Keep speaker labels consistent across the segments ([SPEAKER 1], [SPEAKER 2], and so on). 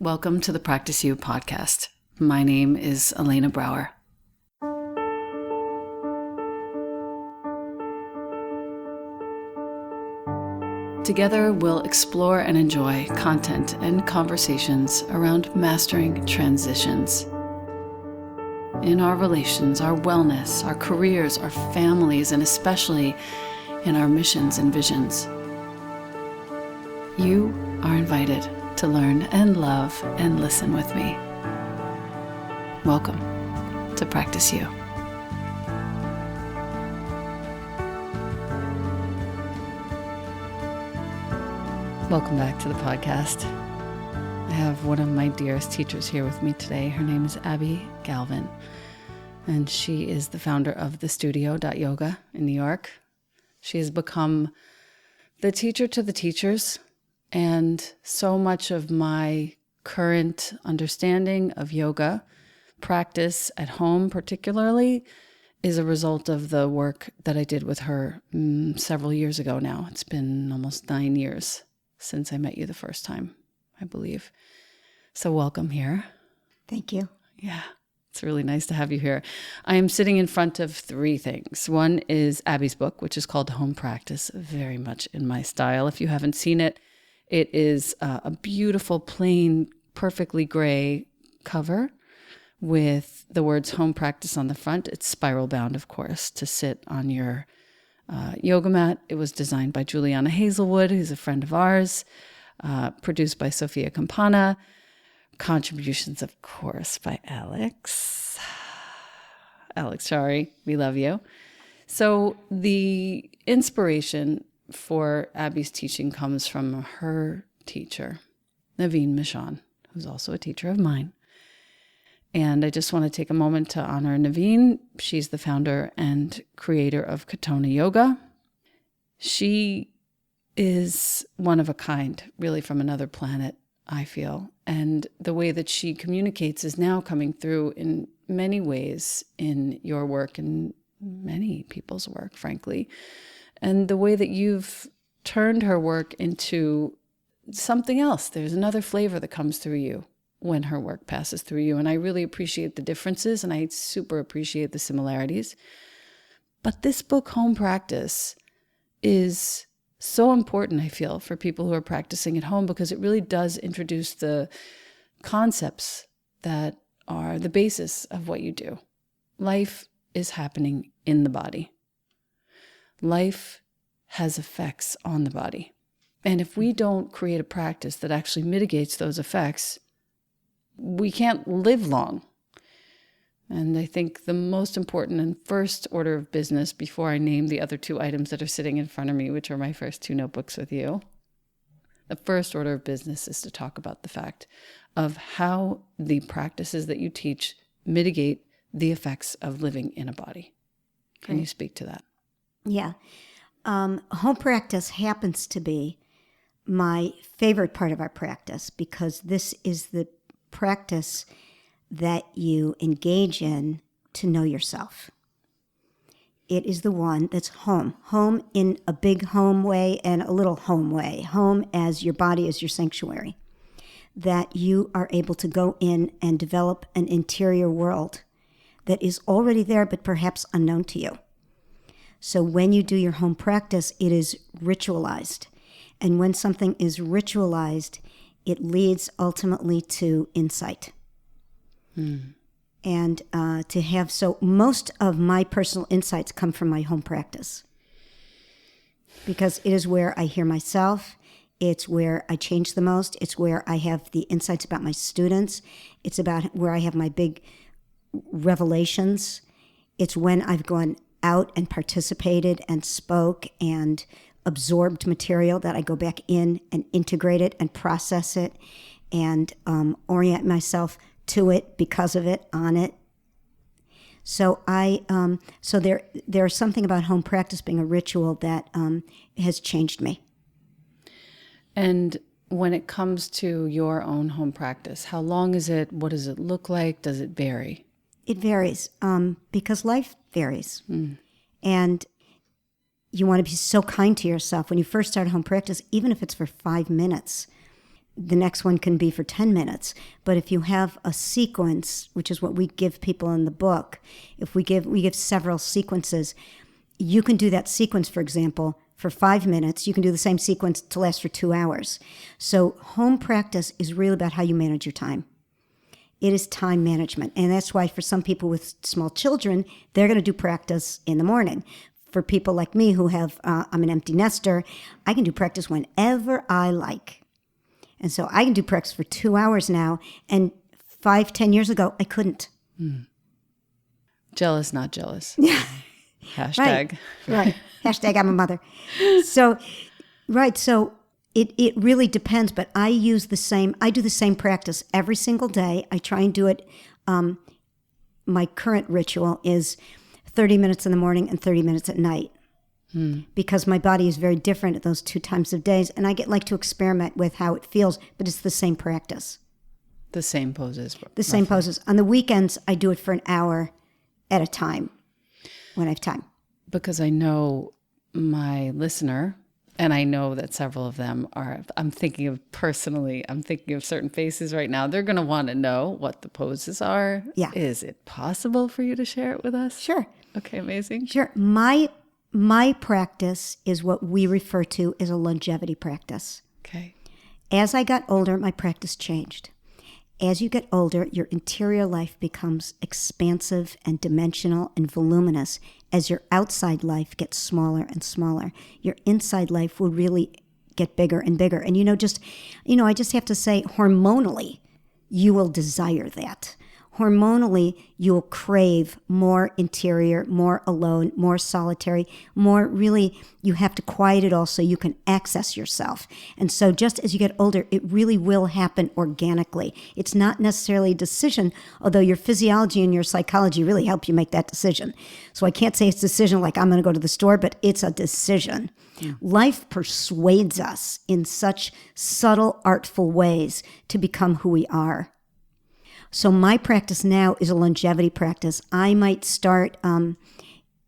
[SPEAKER 1] Welcome to the Practice You podcast. My name is Elena Brower. Together, we'll explore and enjoy content and conversations around mastering transitions in our relations, our wellness, our careers, our families, and especially in our missions and visions. You are invited to learn and love and listen with me. Welcome to Practice You. Welcome back to the podcast. I have one of my dearest teachers here with me today. Her name is Abbie Galvin, and she is the founder of the Yoga in New York. She has become the teacher to the teachers, and so much of my current understanding of yoga practice at home particularly is a result of the work that I did with her several years ago now. It's been almost 9 years since I met you the first time, I believe. So welcome here.
[SPEAKER 2] Thank you.
[SPEAKER 1] Yeah, it's really nice to have you here. I am sitting in front of three things. One is Abbie's book, which is called Home Practice, very much in my style. If you haven't seen it, it is a beautiful, plain, perfectly gray cover with the words Home Practice on the front. It's spiral bound, of course, to sit on your yoga mat. It was designed by Juliana Hazelwood, who's a friend of ours, produced by Sophia Campana, contributions, of course, by Alex. Alex Shari, we love you. So the inspiration for Abbie's teaching comes from her teacher, Naveen Michon, who's also a teacher of mine. And I just want to take a moment to honor Naveen. She's the founder and creator of Katonah Yoga. She is one of a kind, really from another planet, I feel. And the way that she communicates is now coming through in many ways in your work and many people's work, frankly. And the way that you've turned her work into something else. There's another flavor that comes through you when her work passes through you. And I really appreciate the differences, and I super appreciate the similarities. But this book, Home Practice, is so important, I feel, for people who are practicing at home, because it really does introduce the concepts that are the basis of what you do. Life is happening in the body. Life has effects on the body. And if we don't create a practice that actually mitigates those effects, we can't live long. And I think the most important and first order of business, before I name the other two items that are sitting in front of me, which are my first two notebooks with you, the first order of business is to talk about the fact of how the practices that you teach mitigate the effects of living in a body. Can you speak to that?
[SPEAKER 2] Yeah. Home practice happens to be my favorite part of our practice, because this is the practice that you engage in to know yourself. It is the one that's home. Home in a big home way and a little home way. Home as your body is your sanctuary. That you are able to go in and develop an interior world that is already there but perhaps unknown to you. So when you do your home practice, it is ritualized. And when something is ritualized, it leads ultimately to insight. And to have, so most of my personal insights come from my home practice, because it is where I hear myself. It's where I change the most. It's where I have the insights about my students. It's about where I have my big revelations. It's when I've gone out and participated and spoke and absorbed material that I go back in and integrate it and process it and orient myself to it, because of it, on it. So there's something about home practice being a ritual that has changed me.
[SPEAKER 1] And when it comes to your own home practice, how long is it? What does it look like? Does it vary?
[SPEAKER 2] It varies, because life varies. And you want to be so kind to yourself. When you first start home practice, even if it's for 5 minutes, the next one can be for 10 minutes. But if you have a sequence, which is what we give people in the book, if we give several sequences, you can do that sequence, for example, for 5 minutes. You can do the same sequence to last for 2 hours. So home practice is really about how you manage your time. It is time management. And that's why for some people with small children, they're going to do practice in the morning. For people like me who have, I'm an empty nester, I can do practice whenever I like. And so I can do practice for 2 hours now. And 5-10 years ago, I couldn't.
[SPEAKER 1] Jealous, not jealous.
[SPEAKER 2] Yeah.
[SPEAKER 1] Hashtag.
[SPEAKER 2] Right. Hashtag I'm a mother. So, right. So it really depends, but I do the same practice every single day. I try and do it. My current ritual is 30 minutes in the morning and 30 minutes at night. Because my body is very different at those 2 times of days. And I like to experiment with how it feels, but it's the same practice.
[SPEAKER 1] The same poses.
[SPEAKER 2] The same poses. On the weekends, I do it for an hour at a time when I have time.
[SPEAKER 1] Because I know my listener, and I know that several of them are, I'm thinking of certain faces right now. They're going to want to know what the poses are.
[SPEAKER 2] Yeah.
[SPEAKER 1] Is it possible for you to share it with us?
[SPEAKER 2] Sure.
[SPEAKER 1] Okay, amazing.
[SPEAKER 2] Sure. My practice is what we refer to as a longevity practice.
[SPEAKER 1] Okay.
[SPEAKER 2] As I got older, my practice changed. As you get older, your interior life becomes expansive and dimensional and voluminous. As your outside life gets smaller and smaller, your inside life will really get bigger and bigger. And I just have to say, hormonally, you will desire that. Hormonally, you'll crave more interior, more alone, more solitary, more really, you have to quiet it all so you can access yourself. And so just as you get older, it really will happen organically. It's not necessarily a decision, although your physiology and your psychology really help you make that decision. So I can't say it's a decision like I'm going to go to the store, but it's a decision. Yeah. Life persuades us in such subtle, artful ways to become who we are. So my practice now is a longevity practice. I might start in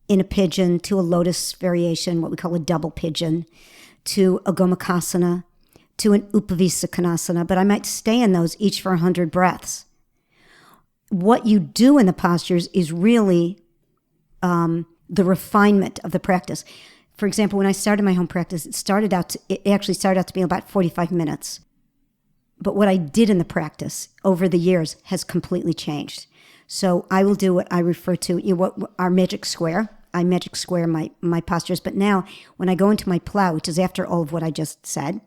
[SPEAKER 2] a pigeon to a lotus variation, what we call a double pigeon, to a gomukhasana, to an upavisa but I might stay in those each for 100 breaths. What you do in the postures is really the refinement of the practice. For example, when I started my home practice, it actually started out to be about 45 minutes. But what I did in the practice over the years has completely changed. So I will do what I refer to, our magic square. I magic square my postures. But now when I go into my plow, which is after all of what I just said,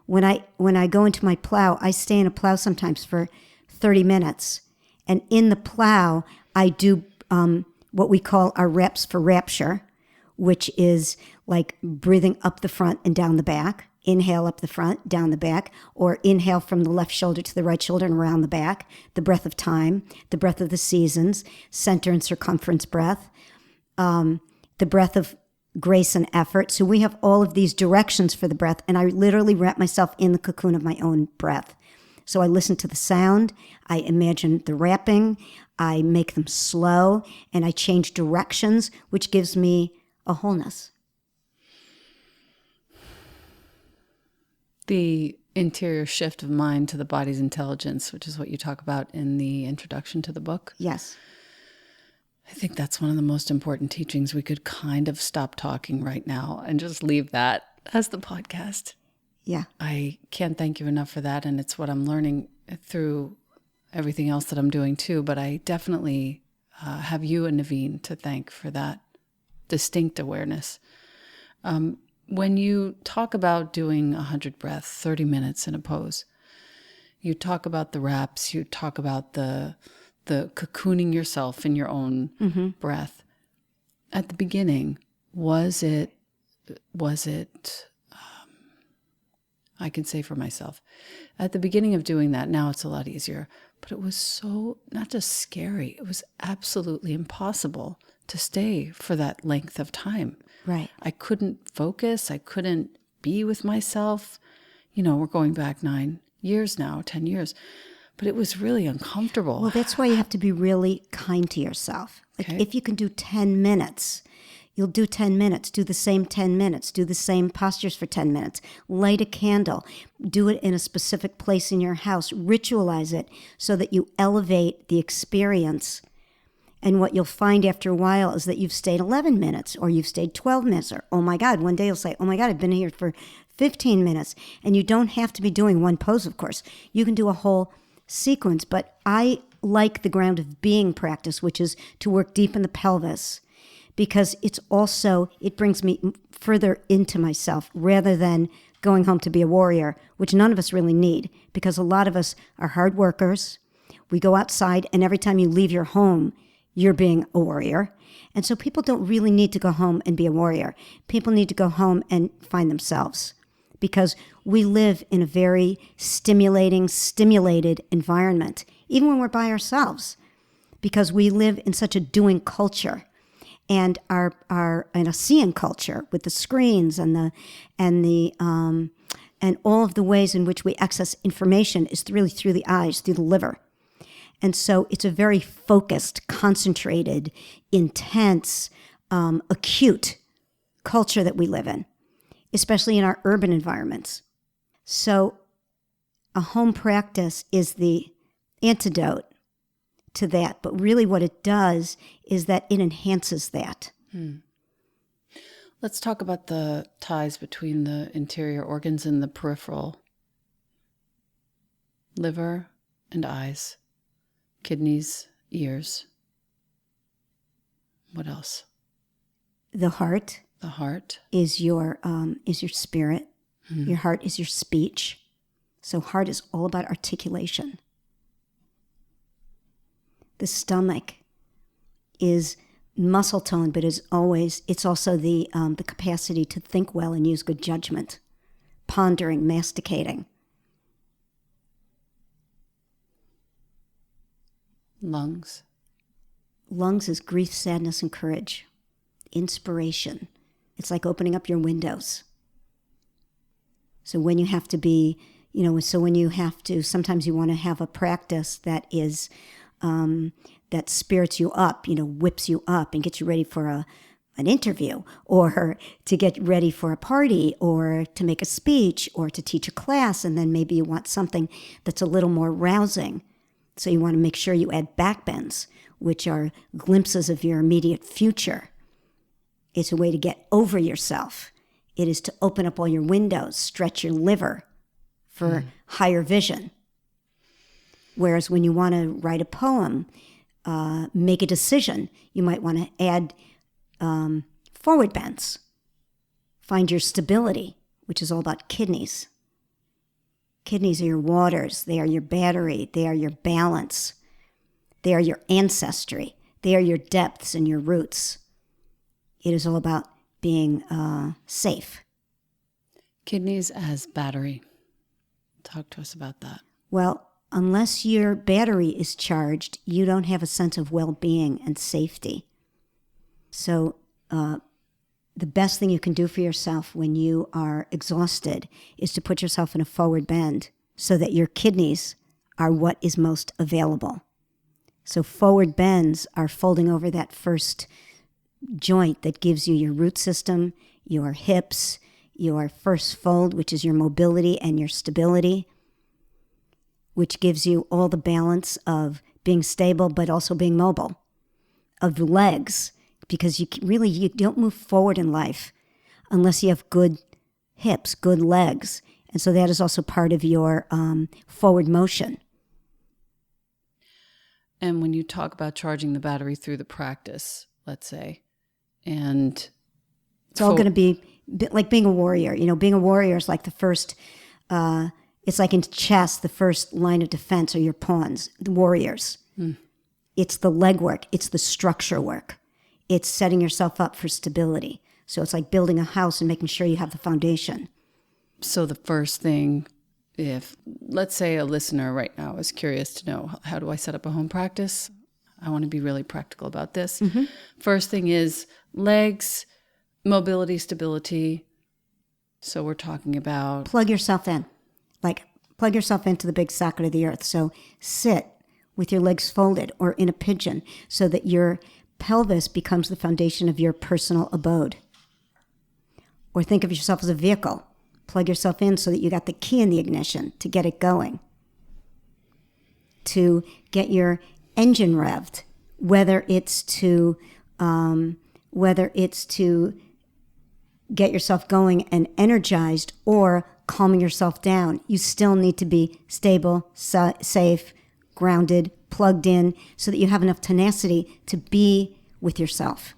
[SPEAKER 2] when I go into my plow, I stay in a plow sometimes for 30 minutes. And in the plow, I do what we call our reps for rapture, which is like breathing up the front and down the back. Inhale up the front, down the back, or inhale from the left shoulder to the right shoulder and around the back. The breath of time, the breath of the seasons, center and circumference breath, the breath of grace and effort. So we have all of these directions for the breath, and I literally wrap myself in the cocoon of my own breath. So I listen to the sound, I imagine the wrapping, I make them slow, and I change directions, which gives me a wholeness.
[SPEAKER 1] The interior shift of mind to the body's intelligence, which is what you talk about in the introduction to the book.
[SPEAKER 2] Yes.
[SPEAKER 1] I think that's one of the most important teachings. We could kind of stop talking right now and just leave that as the podcast.
[SPEAKER 2] Yeah.
[SPEAKER 1] I can't thank you enough for that. And it's what I'm learning through everything else that I'm doing too. But I definitely have you and Naveen to thank for that distinct awareness. When you talk about doing 100 breaths, 30 minutes in a pose, you talk about the reps, you talk about the cocooning yourself in your own breath. At the beginning, was it, I can say for myself, at the beginning of doing that, now it's a lot easier, but it was so, not just scary, it was absolutely impossible to stay for that length of time.
[SPEAKER 2] Right.
[SPEAKER 1] I couldn't focus. I couldn't be with myself. We're going back 9 years now, 10 years. But it was really uncomfortable.
[SPEAKER 2] Well, that's why you have to be really kind to yourself. Like if you can do 10 minutes, You'll do 10 minutes, do the same 10 minutes, do the same postures for 10 minutes, light a candle, do it in a specific place in your house, ritualize it so that you elevate the experience. And what you'll find after a while is that you've stayed 11 minutes or you've stayed 12 minutes or, oh my God, one day you'll say, oh my God, I've been here for 15 minutes. And you don't have to be doing one pose, of course. You can do a whole sequence, but I like the ground of being practice, which is to work deep in the pelvis, because it brings me further into myself rather than going home to be a warrior, which none of us really need, because a lot of us are hard workers. We go outside, and every time you leave your home, you're being a warrior. And so people don't really need to go home and be a warrior. People need to go home and find themselves, because we live in a very stimulated environment, even when we're by ourselves, because we live in such a doing culture. And our in a seeing culture with the screens and all of the ways in which we access information is really through the eyes, through the liver. And so it's a very focused, concentrated, intense, acute culture that we live in, especially in our urban environments. So a home practice is the antidote to that, but really what it does is that it enhances that.
[SPEAKER 1] Let's talk about the ties between the interior organs and the peripheral. Liver and eyes, kidneys, ears. What else?
[SPEAKER 2] The heart.
[SPEAKER 1] The heart
[SPEAKER 2] is your spirit. Your heart is your speech. So heart is all about articulation. The stomach is muscle tone, but it's also the capacity to think well and use good judgment, pondering, masticating.
[SPEAKER 1] Lungs.
[SPEAKER 2] Lungs is grief, sadness, and courage. Inspiration. It's like opening up your windows. So when you have to be, sometimes you want to have a practice that is, that spirits you up, whips you up and gets you ready for an interview, or to get ready for a party, or to make a speech, or to teach a class, and then maybe you want something that's a little more rousing. So you want to make sure you add backbends, which are glimpses of your immediate future. It's a way to get over yourself. It is to open up all your windows, stretch your liver for higher vision. Whereas when you want to write a poem, make a decision, you might want to add forward bends. Find your stability, which is all about kidneys. Kidneys are your waters. They are your battery. They are your balance. They are your ancestry. They are your depths and your roots. It is all about being safe.
[SPEAKER 1] Kidneys as battery. Talk to us about that.
[SPEAKER 2] Well, unless your battery is charged, you don't have a sense of well-being and safety. So the best thing you can do for yourself when you are exhausted is to put yourself in a forward bend so that your kidneys are what is most available. So forward bends are folding over that first joint that gives you your root system, your hips, your first fold, which is your mobility and your stability, which gives you all the balance of being stable but also being mobile, of the legs, because you don't move forward in life unless you have good hips, good legs. And so that is also part of your forward motion.
[SPEAKER 1] And when you talk about charging the battery through the practice, let's say, and
[SPEAKER 2] it's all going to be like being a warrior. Being a warrior is like the first, it's like in chess, the first line of defense are your pawns, the warriors. It's the legwork. It's the structure work. It's setting yourself up for stability. So it's like building a house and making sure you have the foundation.
[SPEAKER 1] So the first thing, if let's say a listener right now is curious to know, how do I set up a home practice? I want to be really practical about this. First thing is legs, mobility, stability. So we're talking about...
[SPEAKER 2] Plug yourself in. Plug yourself into the big socket of the earth. So sit with your legs folded or in a pigeon so that your pelvis becomes the foundation of your personal abode. Or think of yourself as a vehicle. Plug yourself in so that you got the key in the ignition to get it going. To get your engine revved, whether it's to get yourself going and energized or calming yourself down. You still need to be stable, safe, grounded, plugged in, so that you have enough tenacity to be with yourself.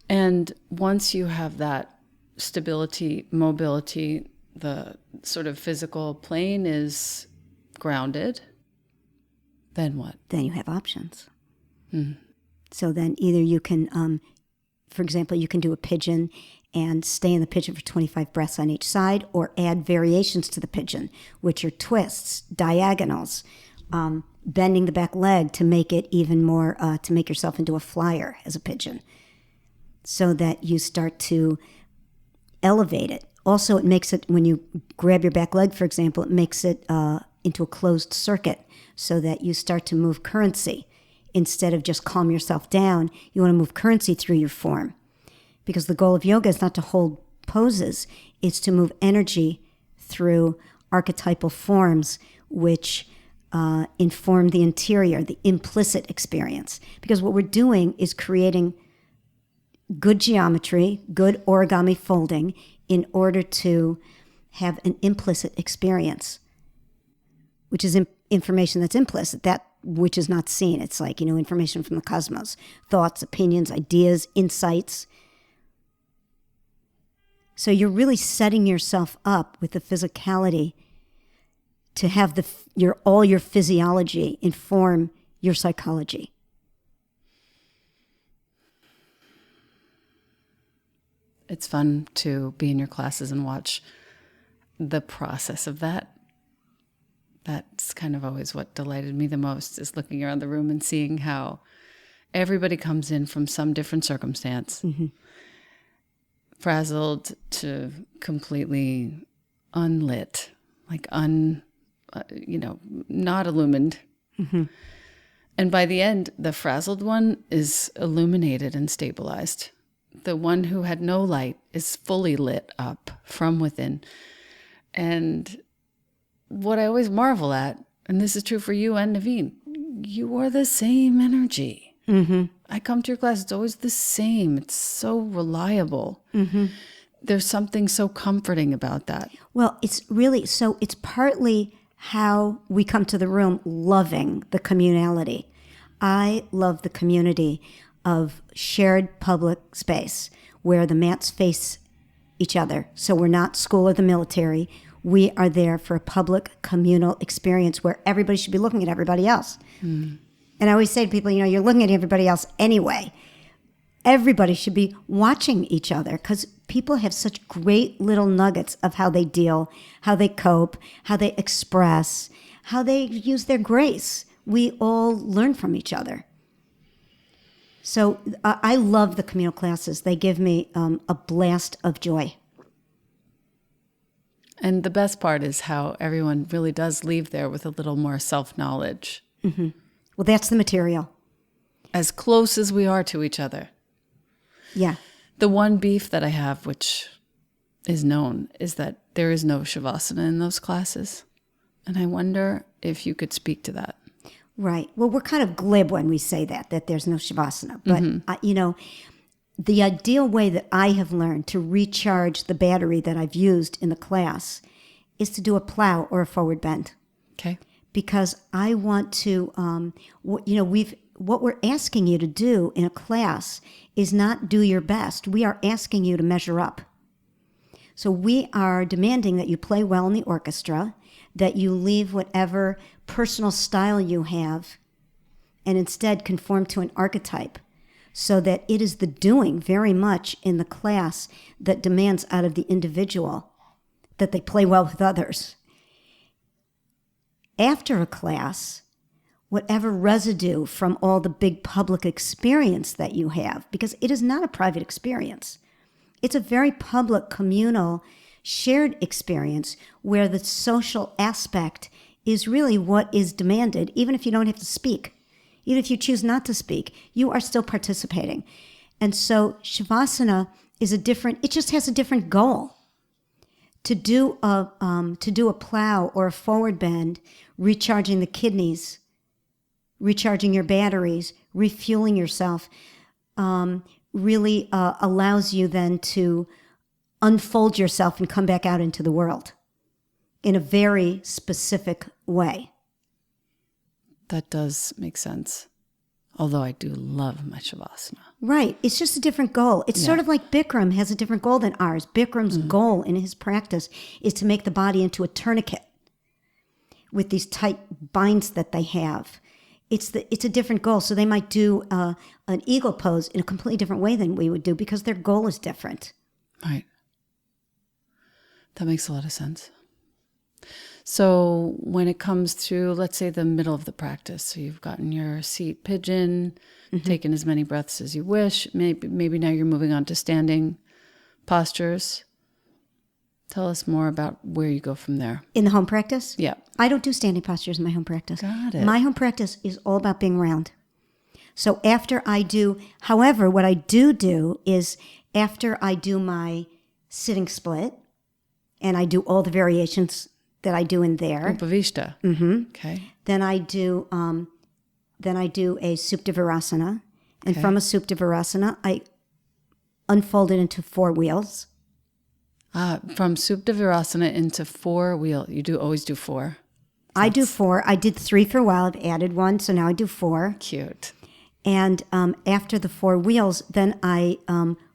[SPEAKER 1] And once you have that stability, mobility, the sort of physical plane is grounded, then what?
[SPEAKER 2] Then you have options. So then either you can, for example, you can do a pigeon and stay in the pigeon for 25 breaths on each side, or add variations to the pigeon, which are twists, diagonals, bending the back leg to make it even more, to make yourself into a flyer as a pigeon, so that you start to elevate it. Also, it makes it, when you grab your back leg, for example, it makes it into a closed circuit, so that you start to move currency. Instead of just calm yourself down, you want to move currency through your form. Because the goal of yoga is not to hold poses, it's to move energy through archetypal forms which inform the interior, the implicit experience. Because what we're doing is creating good geometry, good origami folding, in order to have an implicit experience, which is information that's implicit, that which is not seen. It's like, information from the cosmos, thoughts, opinions, ideas, insights. So you're really setting yourself up with the physicality to have all your physiology inform your psychology.
[SPEAKER 1] It's fun to be in your classes and watch the process of that. That's kind of always what delighted me the most, is looking around the room and seeing how everybody comes in from some different circumstance. Frazzled to completely unlit, like not illumined. And by the end, the frazzled one is illuminated and stabilized. The one who had no light is fully lit up from within. And what I always marvel at, and this is true for you and Naveen, you are the same energy. I come to your class, it's always the same. It's so reliable. There's something so comforting about that.
[SPEAKER 2] Well, it's partly how we come to the room loving the communality. I love the community of shared public space where the mats face each other. So we're not school or the military. We are there for a public communal experience where everybody should be looking at everybody else. And I always say to people, you're looking at everybody else anyway. Everybody should be watching each other, because people have such great little nuggets of how they deal, how they cope, how they express, how they use their grace. We all learn from each other. So I love the communal classes. They give me a blast of joy.
[SPEAKER 1] And the best part is how everyone really does leave there with a little more self-knowledge.
[SPEAKER 2] Well, that's the material.
[SPEAKER 1] As close as we are to each other.
[SPEAKER 2] Yeah.
[SPEAKER 1] The one beef that I have, which is known, is that there is no Shavasana in those classes. And I wonder if you could speak to that.
[SPEAKER 2] Right. Well, we're kind of glib when we say that there's no Shavasana. But, the ideal way that I have learned to recharge the battery that I've used in the class is to do a plow or a forward bend.
[SPEAKER 1] Okay.
[SPEAKER 2] Because I want to, what we're asking you to do in a class is not do your best. We are asking you to measure up. So we are demanding that you play well in the orchestra, that you leave whatever personal style you have and instead conform to an archetype, so that it is the doing very much in the class that demands out of the individual that they play well with others. After a class, whatever residue from all the big public experience that you have, because it is not a private experience. It's a very public, communal, shared experience where the social aspect is really what is demanded, even if you don't have to speak. Even if you choose not to speak, you are still participating. And so Shavasana is it just has a different goal. To do a plow or a forward bend, recharging the kidneys, recharging your batteries, refueling yourself, really allows you then to unfold yourself and come back out into the world in a very specific way.
[SPEAKER 1] That does make sense. Although I do love my Shavasana.
[SPEAKER 2] Right. It's just a different goal. It's sort of like Bikram has a different goal than ours. Bikram's goal in his practice is to make the body into a tourniquet with these tight binds that they have. It's a different goal. So they might do an eagle pose in a completely different way than we would do because their goal is different.
[SPEAKER 1] Right. That makes a lot of sense. So when it comes to, let's say, the middle of the practice, so you've gotten your seat pigeon, taken as many breaths as you wish, maybe now you're moving on to standing postures. Tell us more about where you go from there.
[SPEAKER 2] In the home practice?
[SPEAKER 1] Yeah.
[SPEAKER 2] I don't do standing postures in my home practice.
[SPEAKER 1] Got it.
[SPEAKER 2] My home practice is all about being round. So after I do, however, what I do is after I do my sitting split, and I do all the variations that I do in there.
[SPEAKER 1] Upavishta. Okay.
[SPEAKER 2] Then I do a Supta Virasana, and from a Supta Virasana, I unfold it into 4 wheels.
[SPEAKER 1] From Supta Virasana into 4 wheel. You always do 4.
[SPEAKER 2] I do 4. I did 3 for a while. I've added 1, so now I do 4.
[SPEAKER 1] Cute.
[SPEAKER 2] And after the 4 wheels, then I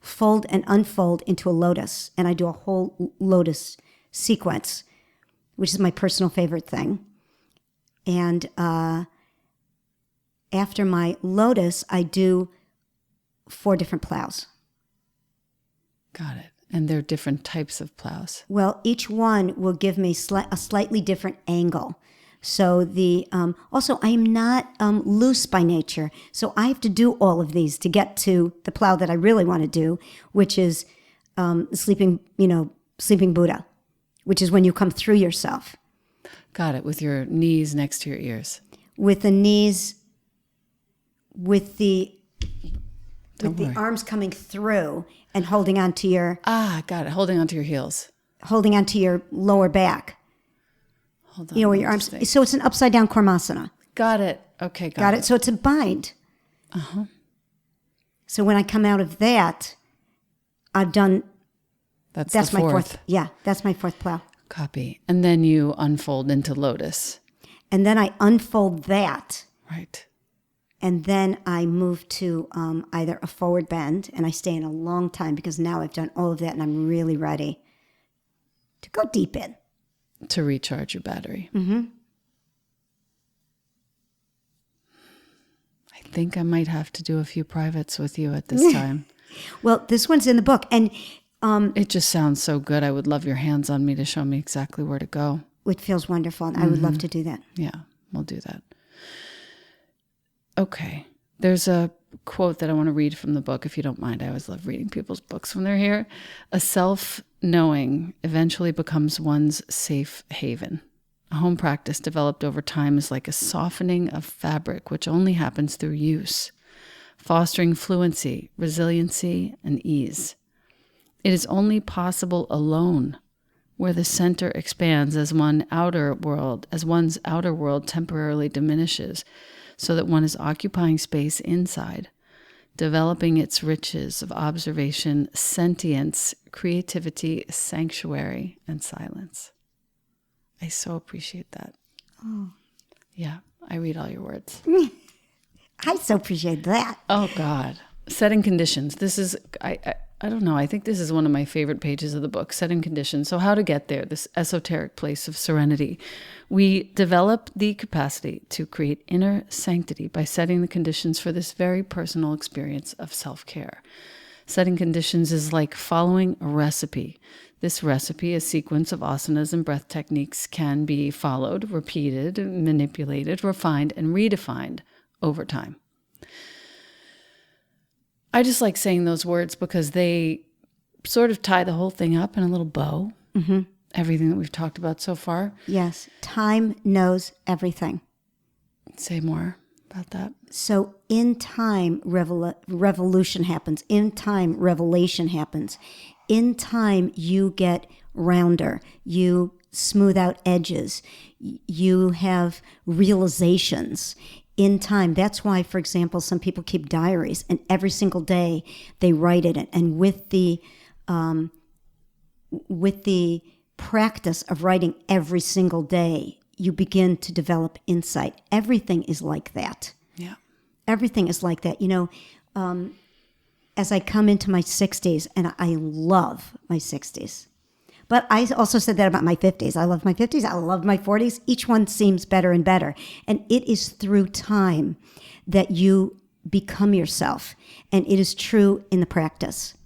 [SPEAKER 2] fold and unfold into a lotus, and I do a whole lotus sequence, which is my personal favorite thing. And after my lotus, I do 4 different plows.
[SPEAKER 1] Got it. And they're different types of plows.
[SPEAKER 2] Well, each one will give me a slightly different angle. So also I am not loose by nature, so I have to do all of these to get to the plow that I really want to do, which is sleeping Buddha, which is when you come through yourself.
[SPEAKER 1] Got it. With your knees next to your ears.
[SPEAKER 2] With the knees, with the arms coming through and holding onto your...
[SPEAKER 1] got it. Holding onto your heels.
[SPEAKER 2] Holding onto your lower back.
[SPEAKER 1] Hold on.
[SPEAKER 2] Where your arms... So it's an upside down Karmasana.
[SPEAKER 1] Got it. Okay,
[SPEAKER 2] got it. So it's a bind.
[SPEAKER 1] Uh-huh.
[SPEAKER 2] So when I come out of that, I've done...
[SPEAKER 1] That's
[SPEAKER 2] my
[SPEAKER 1] 4th.
[SPEAKER 2] Yeah, that's my 4th plow.
[SPEAKER 1] Copy. And then you unfold into lotus.
[SPEAKER 2] And then I unfold that.
[SPEAKER 1] Right.
[SPEAKER 2] And then I move to either a forward bend, and I stay in a long time because now I've done all of that and I'm really ready to go deep in.
[SPEAKER 1] To recharge your battery.
[SPEAKER 2] Mm-hmm.
[SPEAKER 1] I think I might have to do a few privates with you at this time.
[SPEAKER 2] Well, this one's in the book. And
[SPEAKER 1] it just sounds so good. I would love your hands on me to show me exactly where to go.
[SPEAKER 2] It feels wonderful. And I would love to do that.
[SPEAKER 1] Yeah, we'll do that. Okay. There's a quote that I want to read from the book, if you don't mind. I always love reading people's books when they're here. A self-knowing eventually becomes one's safe haven. A home practice developed over time is like a softening of fabric, which only happens through use, fostering fluency, resiliency, and ease. It is only possible alone, where the center expands as one's outer world temporarily diminishes, so that one is occupying space inside, developing its riches of observation, sentience, creativity, sanctuary, and silence. I so appreciate that.
[SPEAKER 2] Oh.
[SPEAKER 1] Yeah, I read all your words.
[SPEAKER 2] I so appreciate that.
[SPEAKER 1] Oh, God. Setting conditions. This is, I don't know, I think this is one of my favorite pages of the book, setting conditions. So how to get there, this esoteric place of serenity. We develop the capacity to create inner sanctity by setting the conditions for this very personal experience of self-care. Setting conditions is like following a recipe. This recipe, a sequence of asanas and breath techniques, can be followed, repeated, manipulated, refined, and redefined over time. I just like saying those words because they sort of tie the whole thing up in a little bow.
[SPEAKER 2] Mm-hmm.
[SPEAKER 1] Everything that we've talked about so far.
[SPEAKER 2] Yes. Time knows everything.
[SPEAKER 1] Say more. about that.
[SPEAKER 2] So in time, revolution happens. In time, revelation happens. In time, you get rounder. You smooth out edges. You have realizations in time. That's why, for example, some people keep diaries, and every single day they write it. And with the practice of writing every single day, you begin to develop insight. Everything is like that.
[SPEAKER 1] Yeah.
[SPEAKER 2] Everything is like that. As I come into my 60s, and I love my 60s, but I also said that about my 50s. I love my 50s. I love my 40s. Each one seems better and better. And it is through time that you become yourself. And it is true in the practice.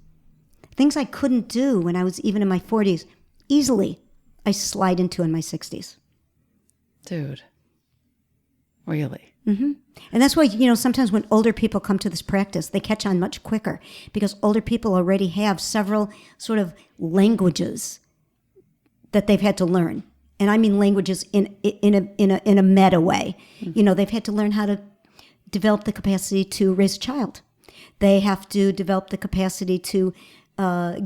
[SPEAKER 2] Things I couldn't do when I was even in my 40s, easily I slide into in my 60s.
[SPEAKER 1] Dude. Really?
[SPEAKER 2] Mm-hmm. And that's why, sometimes when older people come to this practice, they catch on much quicker because older people already have several sort of languages that they've had to learn. And I mean languages in a meta way. Mm-hmm. They've had to learn how to develop the capacity to raise a child. They have to develop the capacity to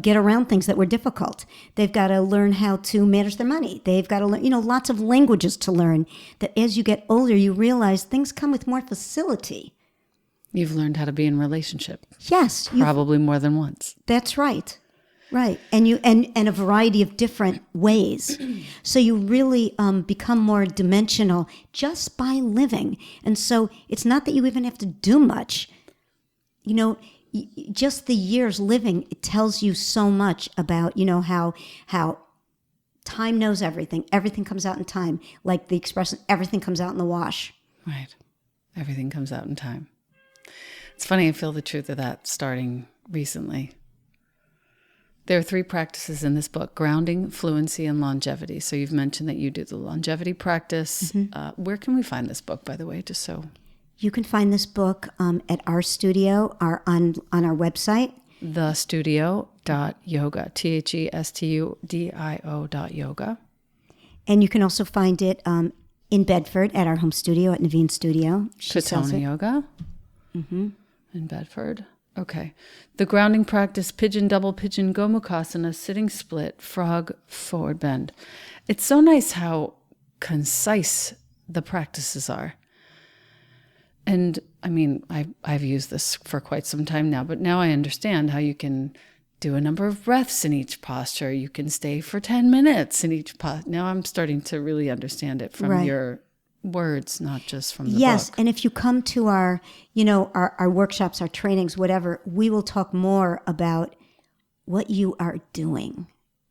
[SPEAKER 2] get around things that were difficult. They've got to learn how to manage their money. They've got to learn, lots of languages to learn, that as you get older, you realize things come with more facility.
[SPEAKER 1] You've learned how to be in relationship.
[SPEAKER 2] Yes.
[SPEAKER 1] Probably more than once.
[SPEAKER 2] That's right. Right. And a variety of different ways. So you really become more dimensional just by living. And so it's not that you even have to do much. Just the years living, it tells you so much about, how time knows everything. Everything comes out in time. Like the expression, everything comes out in the wash.
[SPEAKER 1] Right. Everything comes out in time. It's funny, I feel the truth of that starting recently. There are 3 practices in this book: grounding, fluency, and longevity. So you've mentioned that you do the longevity practice. Mm-hmm. Where can we find this book, by the way, just so...
[SPEAKER 2] You can find this book at our studio or on our website.
[SPEAKER 1] thestudio.yoga, thestudio.yoga.
[SPEAKER 2] And you can also find it in Bedford at our home studio at Naveen Studio.
[SPEAKER 1] Katonah Yoga. Mm-hmm. In Bedford. Okay. The grounding practice: pigeon, double pigeon, gomukhasana, sitting split, frog, forward bend. It's so nice how concise the practices are. And I mean, I've used this for quite some time now, but now I understand how you can do a number of breaths in each posture. You can stay for 10 minutes in each posture. Now I'm starting to really understand it from your words, not just from the book.
[SPEAKER 2] Yes, and if you come to our workshops, our trainings, whatever, we will talk more about what you are doing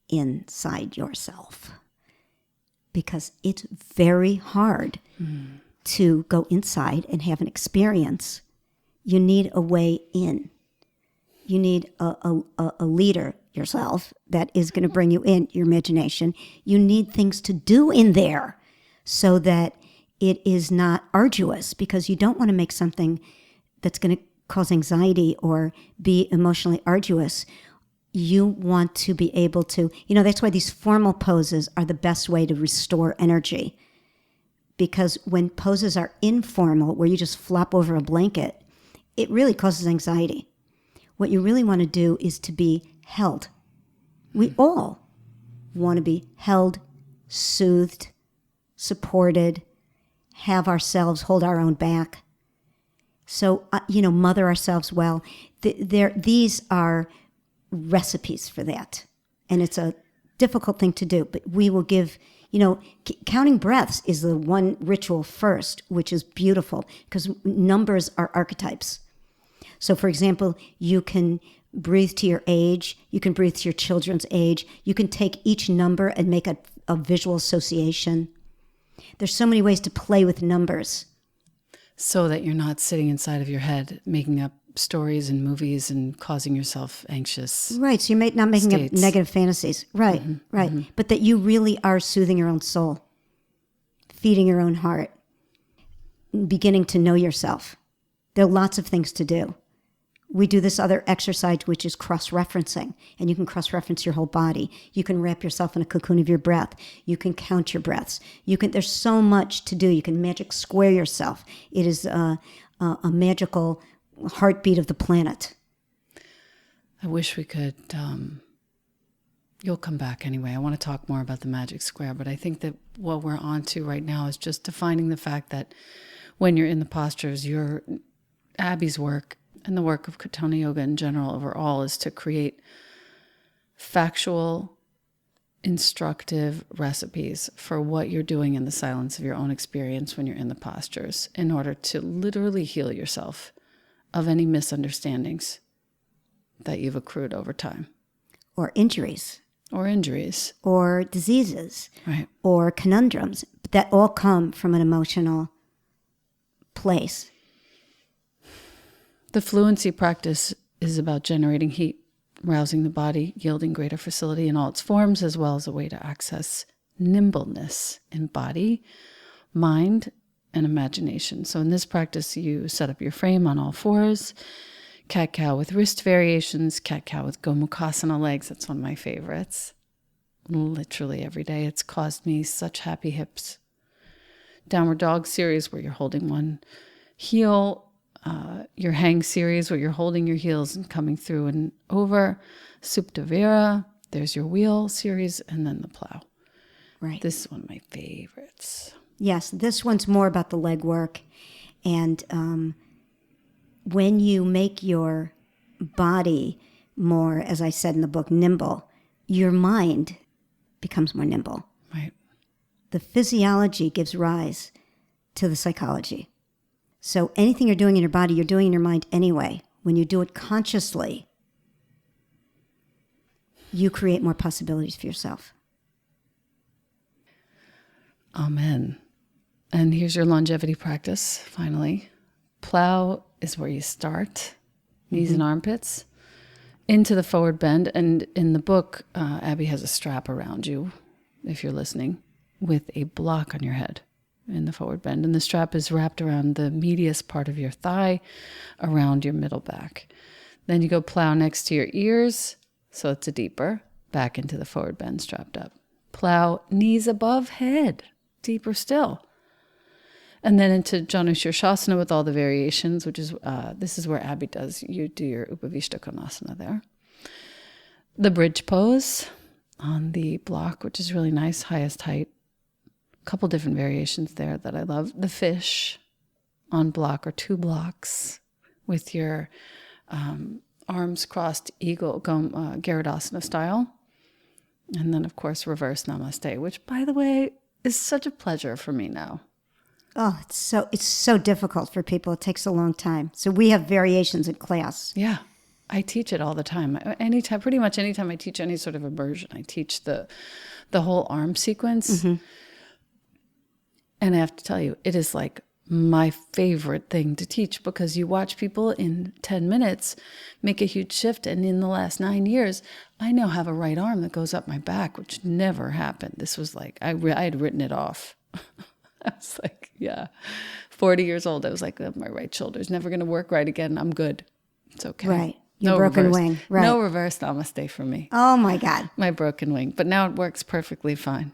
[SPEAKER 2] inside yourself. Because it's very hard to go inside and have an experience. You need a way in. You need a leader, yourself, that is going to bring you in, your imagination. You need things to do in there so that it is not arduous, because you don't want to make something that's going to cause anxiety or be emotionally arduous. You want to be able to, that's why these formal poses are the best way to restore energy. Because when poses are informal, where you just flop over a blanket, it really causes anxiety. What you really want to do is to be held. We all want to be held, soothed, supported, have ourselves hold our own back. So, mother ourselves well. These are recipes for that. And it's a difficult thing to do, but we will give... counting breaths is the one ritual first, which is beautiful because numbers are archetypes. So, for example, you can breathe to your age. You can breathe to your children's age. You can take each number and make a visual association. There's so many ways to play with numbers.
[SPEAKER 1] So that you're not sitting inside of your head making up stories and movies and causing yourself anxious.
[SPEAKER 2] Right, so you're not making
[SPEAKER 1] states.
[SPEAKER 2] up negative fantasies. Right, right. Mm-hmm. But that you really are soothing your own soul, feeding your own heart, beginning to know yourself. There are lots of things to do. We do this other exercise, which is cross-referencing, and you can cross-reference your whole body. You can wrap yourself in a cocoon of your breath. You can count your breaths. There's so much to do. You can magic square yourself. It is a magical heartbeat of the planet.
[SPEAKER 1] I wish we could, you'll come back anyway. I want to talk more about the magic square, but I think that what we're on to right now is just defining the fact that when you're in the postures, Abbie's work and the work of Katonah Yoga in general overall is to create factual, instructive recipes for what you're doing in the silence of your own experience when you're in the postures in order to literally heal yourself of any misunderstandings that you've accrued over time.
[SPEAKER 2] Or injuries.
[SPEAKER 1] Or
[SPEAKER 2] diseases.
[SPEAKER 1] Right.
[SPEAKER 2] Or conundrums that all come from an emotional place.
[SPEAKER 1] The Fluency practice is about generating heat, rousing the body, yielding greater facility in all its forms, as well as a way to access nimbleness in body, mind, and imagination. So in this practice, you set up your frame on all fours, cat-cow with wrist variations, cat-cow with gomukhasana legs. That's one of my favorites. Literally every day. It's caused me such happy hips. Downward dog series where you're holding one heel, your hang series where you're holding your heels and coming through and over, Supta Vera, there's your wheel series, and then the plow.
[SPEAKER 2] Right.
[SPEAKER 1] This is one of my favorites.
[SPEAKER 2] Yes, this one's more about the leg work. And when you make your body more, as I said in the book, nimble, your mind becomes more nimble.
[SPEAKER 1] Right.
[SPEAKER 2] The physiology gives rise to the psychology. So anything you're doing in your body, you're doing in your mind anyway. When you do it consciously, you create more possibilities for yourself.
[SPEAKER 1] Amen. And here's your longevity practice, finally. Plow is where you start, knees and armpits, into the forward bend. And in the book, Abbie has a strap around you, if you're listening, with a block on your head in the forward bend. And the strap is wrapped around the medius part of your thigh, around your middle back. Then you go plow next to your ears, so it's a deeper, back into the forward bend, strapped up. Plow knees above head, deeper still. And then into Janu Shavasana with all the variations, which is, this is where Abbie does, you do your Upavishta Konasana there. The bridge pose on the block, which is really nice, highest height. A couple different variations there that I love. The fish on block or two blocks with your arms crossed eagle, Garudasana style. And then, of course, reverse namaste, which, by the way, is such a pleasure for me now.
[SPEAKER 2] Oh, it's so difficult for people. It takes a long time. So we have variations in class.
[SPEAKER 1] Yeah, I teach it all the time. Pretty much anytime I teach any sort of immersion, I teach the whole arm sequence. Mm-hmm. And I have to tell you, it is like my favorite thing to teach because you watch people in 10 minutes make a huge shift. And in the last 9 years, I now have a right arm that goes up my back, which never happened. This was like, I had written it off. I was like, 40 years old. I was like, oh, my right shoulder is never going to work right again. I'm good. It's okay.
[SPEAKER 2] Right. Your broken
[SPEAKER 1] reverse.
[SPEAKER 2] wing. Right.
[SPEAKER 1] No reverse namaste for me.
[SPEAKER 2] Oh, my God.
[SPEAKER 1] My broken wing. But now it works perfectly fine.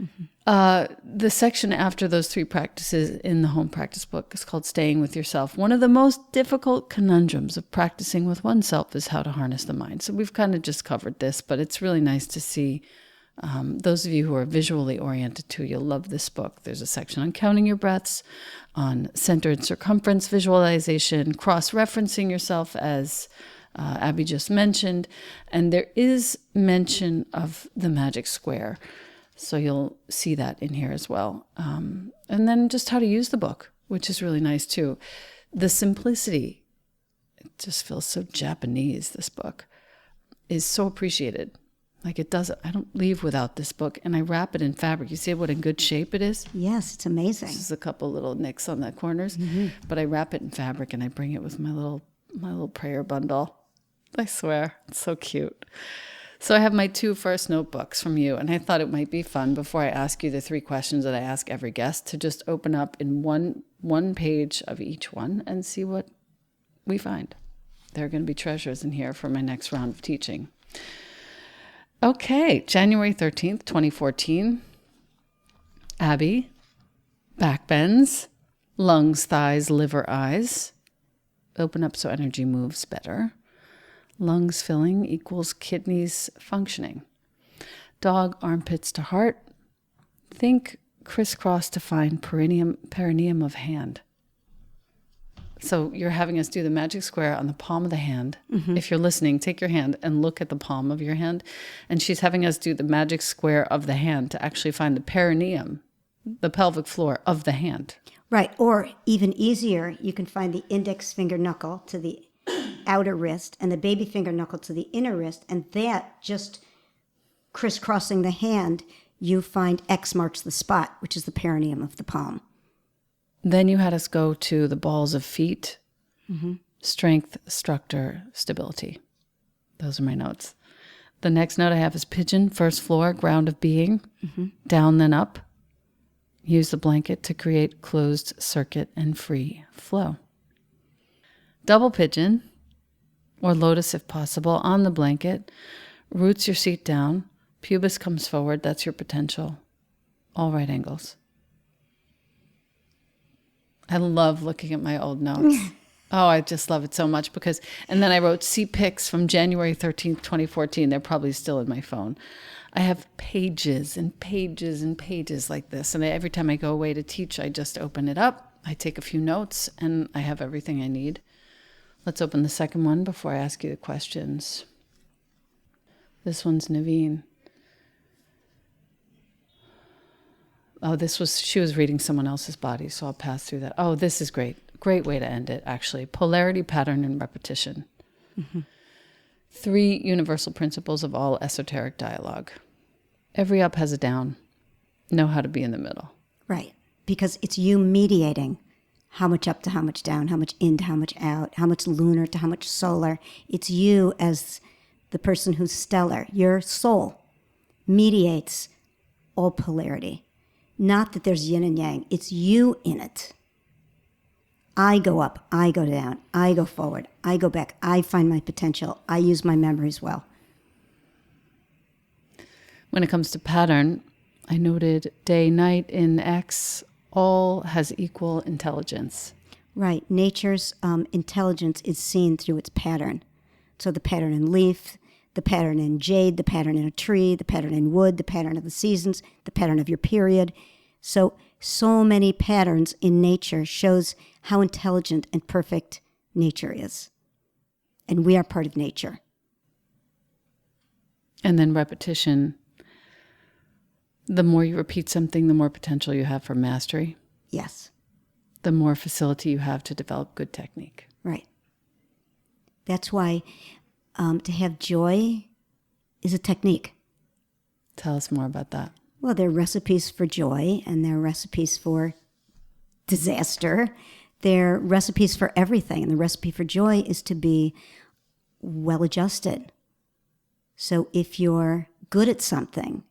[SPEAKER 1] Mm-hmm. The section after those three practices in the home practice book is called Staying with Yourself. One of the most difficult conundrums of practicing with oneself is how to harness the mind. So we've kind of just covered this, but it's really nice to see those of you who are visually oriented too. You'll love this book. There's a section on counting your breaths, on center and circumference visualization, cross-referencing yourself as Abbie just mentioned. And there is mention of the magic square. So you'll see that in here as well. And then just how to use the book, which is really nice too. The simplicity, it just feels so Japanese, this book, is so appreciated. Like it doesn't, I don't leave without this book. And I wrap it in fabric. You see what in good shape it is?
[SPEAKER 2] Yes, it's amazing.
[SPEAKER 1] There's a couple little nicks on the corners, but I wrap it in fabric and I bring it with my little prayer bundle. I swear, it's so cute. So I have my 2 first notebooks from you, and I thought it might be fun before I ask you the 3 questions that I ask every guest to just open up in one page of each one and see what we find. There are going to be treasures in here for my next round of teaching. Okay, January 13th, 2014. Abbie, back bends, lungs, thighs, liver, eyes. Open up so energy moves better. Lungs filling equals kidneys functioning. Dog, armpits to heart. Think crisscross to find perineum of hand. So you're having us do the magic square on the palm of the hand. Mm-hmm. If you're listening, take your hand and look at the palm of your hand. And she's having us do the magic square of the hand to actually find the perineum, the pelvic floor of the hand.
[SPEAKER 2] Right. Or even easier, you can find the index finger knuckle to the outer wrist and the baby finger knuckle to the inner wrist. And that, just crisscrossing the hand, you find X marks the spot, which is the perineum of the palm.
[SPEAKER 1] Then you had us go to the balls of feet, strength, structure, stability. Those are my notes. The next note I have is pigeon, first floor, ground of being, down then up. Use the blanket to create closed circuit and free flow. Double pigeon, or lotus if possible, on the blanket. Roots your seat down. Pubis comes forward. That's your potential. All right angles. I love looking at my old notes. Oh, I just love it so much because, and then I wrote seat pics from January 13th, 2014. They're probably still in my phone. I have pages and pages and pages like this. And every time I go away to teach, I just open it up. I take a few notes and I have everything I need. Let's open the second one before I ask you the questions. This one's Naveen. Oh, she was reading someone else's body, so I'll pass through that. Oh, this is great. Great way to end it, actually. Polarity, pattern, and repetition. 3 universal principles of all esoteric dialogue. Every up has a down. Know how to be in the middle.
[SPEAKER 2] Right. Because it's you mediating how much up to how much down, how much in to how much out, how much lunar to how much solar. It's you as the person who's stellar. Your soul mediates all polarity. Not that there's yin and yang. It's you in it. I go up. I go down. I go forward. I go back. I find my potential. I use my memories well.
[SPEAKER 1] When it comes to pattern, I noted day, night in X, all has equal intelligence.
[SPEAKER 2] Right. Nature's intelligence is seen through its pattern. So the pattern in leaf, the pattern in jade, the pattern in a tree, the pattern in wood, the pattern of the seasons, the pattern of your period. So many patterns in nature shows how intelligent and perfect nature is. And we are part of nature.
[SPEAKER 1] And then repetition. The more you repeat something, the more potential you have for mastery.
[SPEAKER 2] Yes.
[SPEAKER 1] The more facility you have to develop good technique.
[SPEAKER 2] Right. That's why to have joy is a technique.
[SPEAKER 1] Tell us more about that.
[SPEAKER 2] Well, there are recipes for joy and there are recipes for disaster. There are recipes for everything. And the recipe for joy is to be well-adjusted. So if you're good at something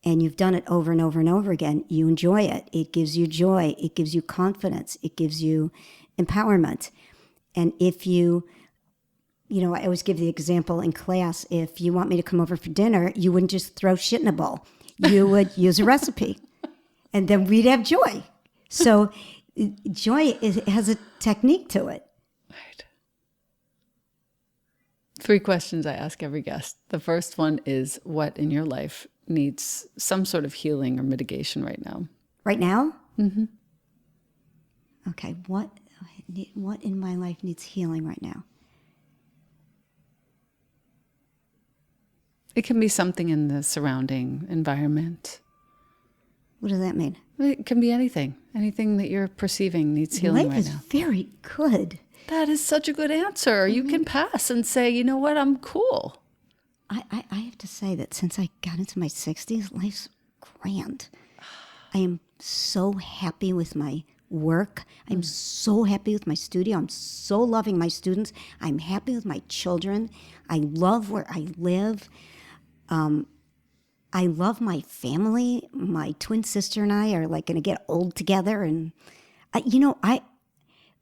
[SPEAKER 2] and you've done it over and over and over again, you enjoy it. It gives you joy. It gives you confidence. It gives you empowerment. And if I always give the example in class, if you want me to come over for dinner, you wouldn't just throw shit in a bowl. You would use a recipe. And then we'd have joy. So joy has a technique to it.
[SPEAKER 1] Right. 3 questions I ask every guest. The first one is, what in your life needs some sort of healing or mitigation right now?
[SPEAKER 2] Right now?
[SPEAKER 1] Mm-hmm.
[SPEAKER 2] Okay, what in my life needs healing right now?
[SPEAKER 1] It can be something in the surrounding environment.
[SPEAKER 2] What does that mean?
[SPEAKER 1] It can be anything. Anything that you're perciving needs healing right now.
[SPEAKER 2] Life is very good.
[SPEAKER 1] That is such a good answer. Mm-hmm. You can pass and say, you know what, I'm cool.
[SPEAKER 2] I have to say that since I got into my 60s, life's grand. I am so happy with my work. I'm so happy with my studio. I'm so loving my students. I'm happy with my children. I love where I live. I love my family. My twin sister and I are like going to get old together. And,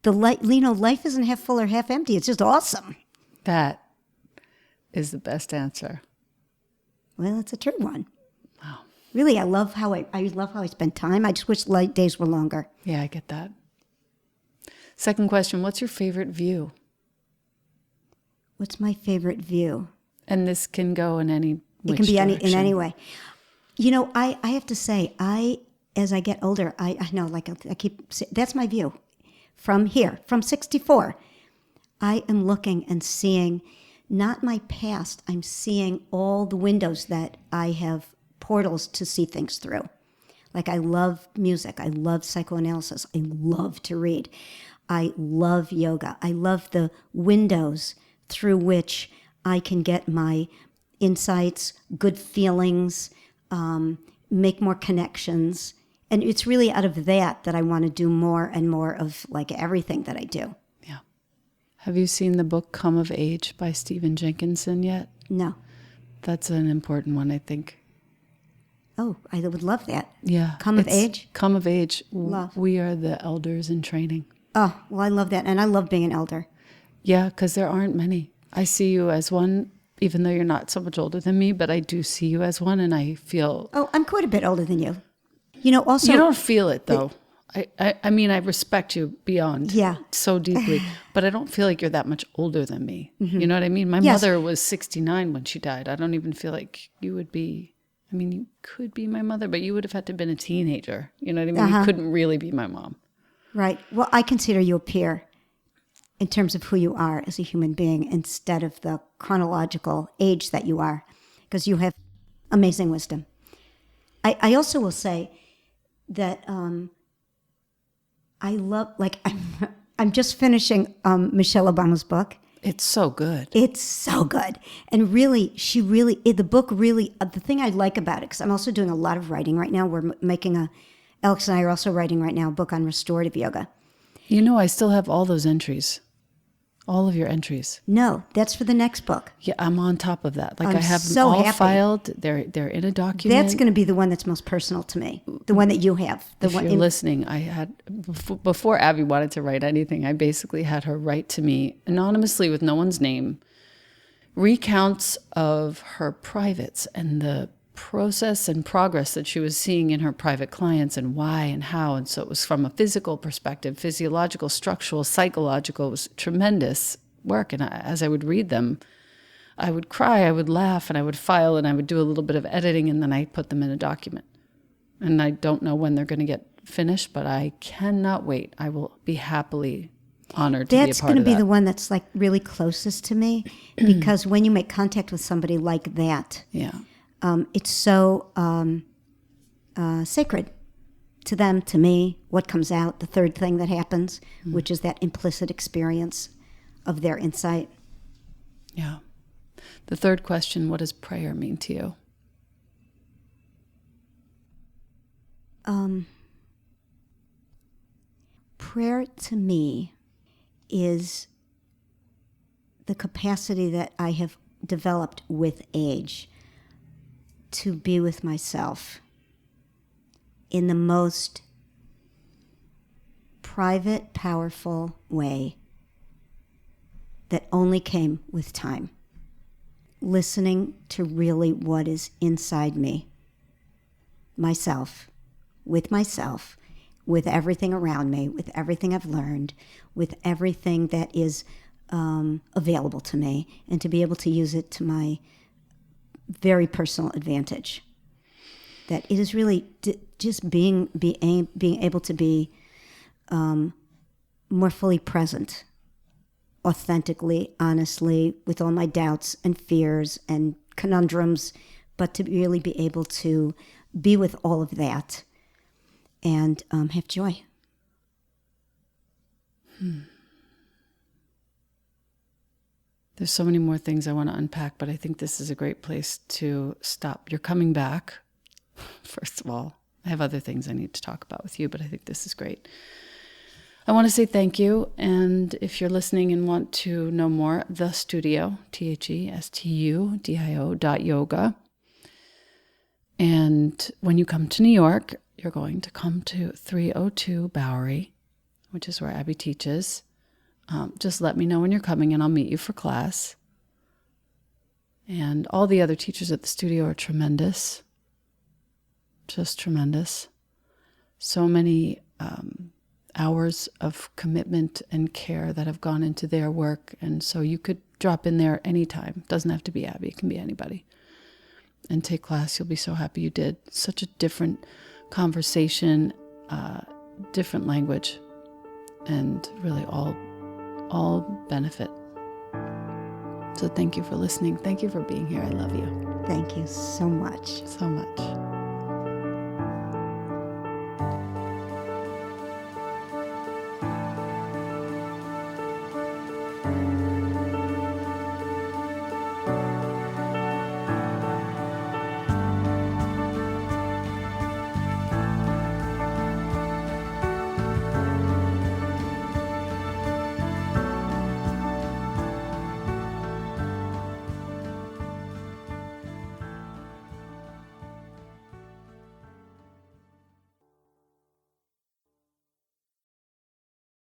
[SPEAKER 2] Life isn't half full or half empty. It's just awesome.
[SPEAKER 1] That is the best answer.
[SPEAKER 2] Well, it's a true one.
[SPEAKER 1] Wow.
[SPEAKER 2] Really, I love how I spend time. I just wish light days were longer.
[SPEAKER 1] Yeah, I get that. Second question, what's your favorite view?
[SPEAKER 2] What's my favorite view?
[SPEAKER 1] And this can go in any
[SPEAKER 2] It can be in
[SPEAKER 1] direction.
[SPEAKER 2] any way. I have to say, as I get older, I know, like I keep saying, that's my view. From here, from 64, I am looking and seeing not my past. I'm seeing all the windows that I have portals to see things through. Like I love music. I love psychoanalysis. I love to read. I love yoga. I love the windows through which I can get my insights, good feelings, make more connections. And it's really out of that I want to do more and more of like everything that I do.
[SPEAKER 1] Yeah. Have you seen the book Come of Age by Stephen Jenkinson yet?
[SPEAKER 2] No.
[SPEAKER 1] That's an important one, I think.
[SPEAKER 2] Oh, I would love that.
[SPEAKER 1] Yeah.
[SPEAKER 2] Come of Age?
[SPEAKER 1] Come of Age.
[SPEAKER 2] Love.
[SPEAKER 1] We are the elders in training.
[SPEAKER 2] Oh, well, I love that. And I love being an elder.
[SPEAKER 1] Yeah, because there aren't many. I see you as one, even though you're not so much older than me, but I do see you as one, and I feel...
[SPEAKER 2] Oh, I'm quite a bit older than you. Also...
[SPEAKER 1] You don't feel it, though. I mean, I respect you beyond so deeply, but I don't feel like you're that much older than me. Mm-hmm. You know what I mean? My mother was 69 when she died. I don't even feel like you would be... I mean, you could be my mother, but you would have had to have been a teenager. You know what I mean? You couldn't really be my mom.
[SPEAKER 2] Right. Well, I consider you a peer in terms of who you are as a human being instead of the chronological age that you are, because you have amazing wisdom. I also will say that I love, like, I'm just finishing Michelle Obama's book.
[SPEAKER 1] It's so good.
[SPEAKER 2] It's so good. And really, the book really, the thing I like about it, because I'm also doing a lot of writing right now. Alex and I are also writing right now a book on restorative yoga.
[SPEAKER 1] You know, I still have all those entries. All of your entries.
[SPEAKER 2] No, that's for the next book.
[SPEAKER 1] Yeah, I'm on top of that. Like
[SPEAKER 2] I'm
[SPEAKER 1] I have
[SPEAKER 2] so
[SPEAKER 1] them all
[SPEAKER 2] happy.
[SPEAKER 1] filed. They're in a document.
[SPEAKER 2] That's going to be the one that's most personal to me. The one that you have.
[SPEAKER 1] If you're listening, I had, before Abbie wanted to write anything, I basically had her write to me anonymously with no one's name, recounts of her privates and the process and progress that she was seeing in her private clients and why and how. And so it was from a physical perspective, physiological, structural, psychological. It was tremendous work. And as I would read them, I would cry, I would laugh, and I would file, and I would do a little bit of editing, and then I put them in a document. And I don't know when they're going to get finished, but I cannot wait. I will be happily honored to be a part of that.
[SPEAKER 2] That's going to be the one that's like really closest to me, because when you make contact with somebody like that, it's so sacred to them, to me, what comes out, the third thing that happens, which is that implicit experience of their insight.
[SPEAKER 1] Yeah. The third question, what does prayer mean to you?
[SPEAKER 2] Prayer to me is the capacity that I have developed with age to be with myself in the most private, powerful way that only came with time. Listening to really what is inside me, myself, with everything around me, with everything I've learned, with everything that is available to me, and to be able to use it to my very personal advantage. That it is really just being able to be more fully present, authentically, honestly, with all my doubts and fears and conundrums, but to really be able to be with all of that and have joy.
[SPEAKER 1] There's so many more things I want to unpack, but I think this is a great place to stop. You're coming back, first of all. I have other things I need to talk about with you, but I think this is great. I want to say thank you, and if you're listening and want to know more, The Studio, TheStudio.yoga. And when you come to New York, you're going to come to 302 Bowery, which is where Abbie teaches. Just let me know when you're coming and I'll meet you for class. And all the other teachers at the studio are tremendous. Just tremendous. So many hours of commitment and care that have gone into their work. And so you could drop in there anytime. Doesn't have to be Abbie. It can be anybody. And take class. You'll be so happy you did. Such a different conversation, different language, and really all benefit. So thank you for listening. Thank you for being here. I love you.
[SPEAKER 2] Thank you so much.
[SPEAKER 1] So much.